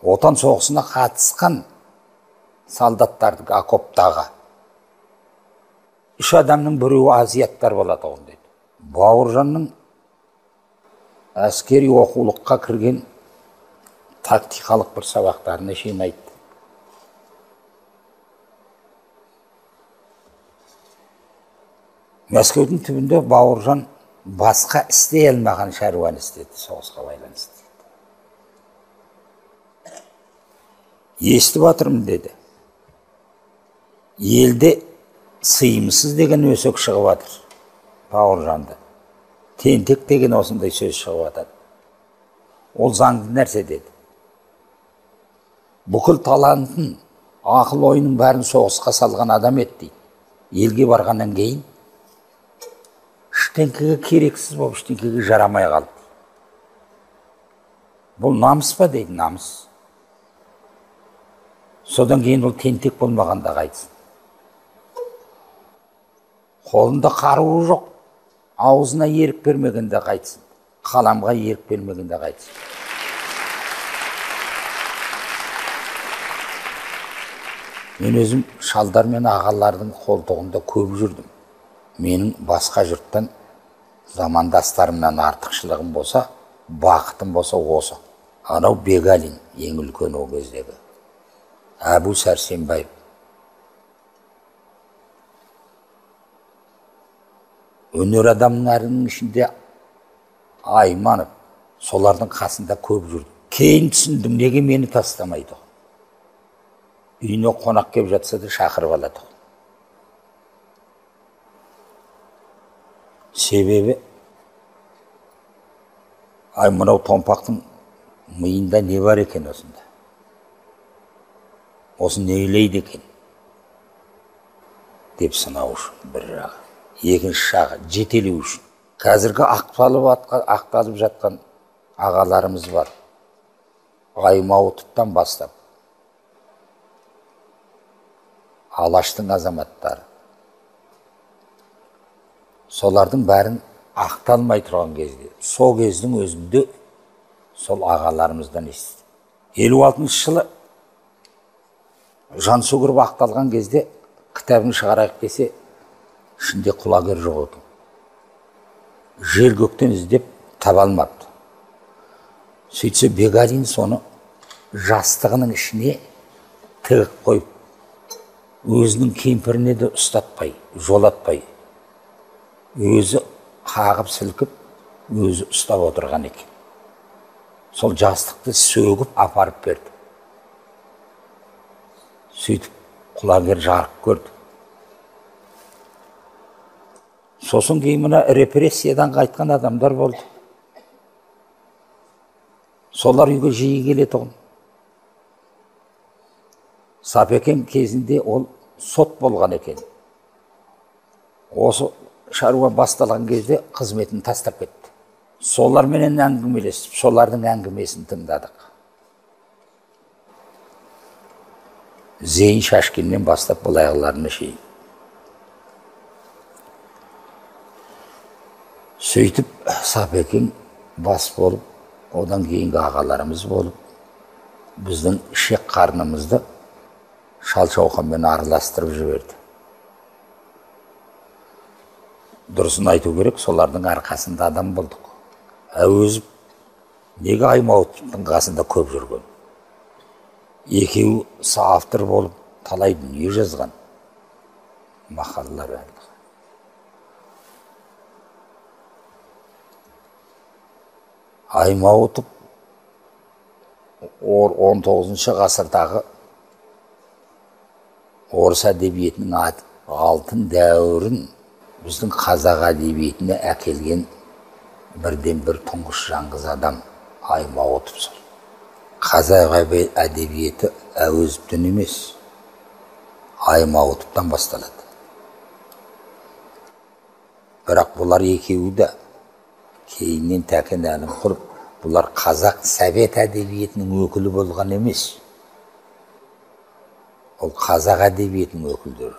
отан соғысына қатысқан солдаттардың окоптағы 3 адамның біреуі азияттар болатұғын дейді. Бауыржанның әскери оқулыққа кірген тактикалық бір сабақтарына шейін айтты. Мәскеудің түбінде Бауыржан басқа істей алмаған шаруаны істеді соғысқа байланысты. Естіп отырмын деді. Елде сыйымсыз деген өсек шығып жатыр. Бауыржанды. Тентек деген осындай сөз шығып жатады. Ол заңды нәрсе деді. Бүкіл талантын, ақыл ойының бәрін соғысқа салған адам еді дейді. Елге барғаннан кейін ештеңкеге керексіз болып, ештеңкеге жарамай қалды. Бұл намыс па дейді, намыс. Содан кейін ол тентек болмағанда қайтсын. Қолында қаруы жоқ, аузына ерік бермегенде қайтсын. Қаламға ерік бермегенде қайтсын. Мен өзім шалдар мен ағалардың қолтығында көп жүрдім. Менің басқа жұрттан замандастарымнан артықшылығым болса, бақытым болса осы. Анау Бегалин, ең үлкен ол кездегі. Әбу Сәрсенбаев. Өнер адамның ішінде Айманов, солардың қасында көп жүрдім. Кейін түсіндім, неге мені тастамайды. Үйіне қонақ кеп жатса да шақырып алады. Себебі, мынау томпақтың миында не бар екен осында? Осы не ойлайды екен? Деп сынау үшін бір жағы. Екінші жағы жетелеу үшін. Қазіргі ақталып жатқан ағаларымыз бар. Аймауытовтан бастап. Алаштың азаматтары. Солардың бәрін ақталмай тұрған кезде, сол кездің өзінде сол ағаларымыздан естіді. 56 жылы Жансүгіров ақталған кезде кітабын шығарайық десе, ішінде құлагер жоқ екен. Жер көктен іздеп таба алмапты. Сөйтсе Бегалин соны жастығының ішіне тігіп қойып, өзінің кемпіріне де ұстатпай, жолатпай, өзі қағып сілкіп, өзі ұстап отырған екен. Сол жастықты сөгіп апарып берді. Сөйтіп құлагер жарық көрді. Сосын кейін мына репрессиядан қайтқан адамдар болды. Солар үйге жиі келетұғын. Сапекең кезінде ол сот болған екен. Осы шаруа басталған кезде қызметін тастап кетті. Соларменен әңгімелесіп, солардың әңгімесін тыңдадық. Зейін Шашкиннен бастап бұлайғыларына шейін. Сөйтіп Сапекең бас болып, одан кейінгі ағаларымыз болып, біздің ішек қарнымызды шал-шауқанмен араластырып жіберді. Дұрысын айту керек, солардың арқасында адам болдық. Әуезов неге Аймауытовтың қасында көп жүрген? Екеуі соавтор болып талай дүние жазған. Мақалалар бәрі. Аймауытов 19 ғасырдағы орыс әдебиетінің алтын дәуірін біздің қазақ әдебиетіне әкелген бірден бір тұңғыш жаңғыз адам Аймауытов. Қазақ әдебиеті Әуезовтен емес, Аймауытовтан басталады. Бірақ бұлар екеуі де кейіннен Тәкен Әлімқұлов, бұлар қазақ совет әдебиетінің өкілі болған емес. Ол қазақ әдебиетінің өкілдері.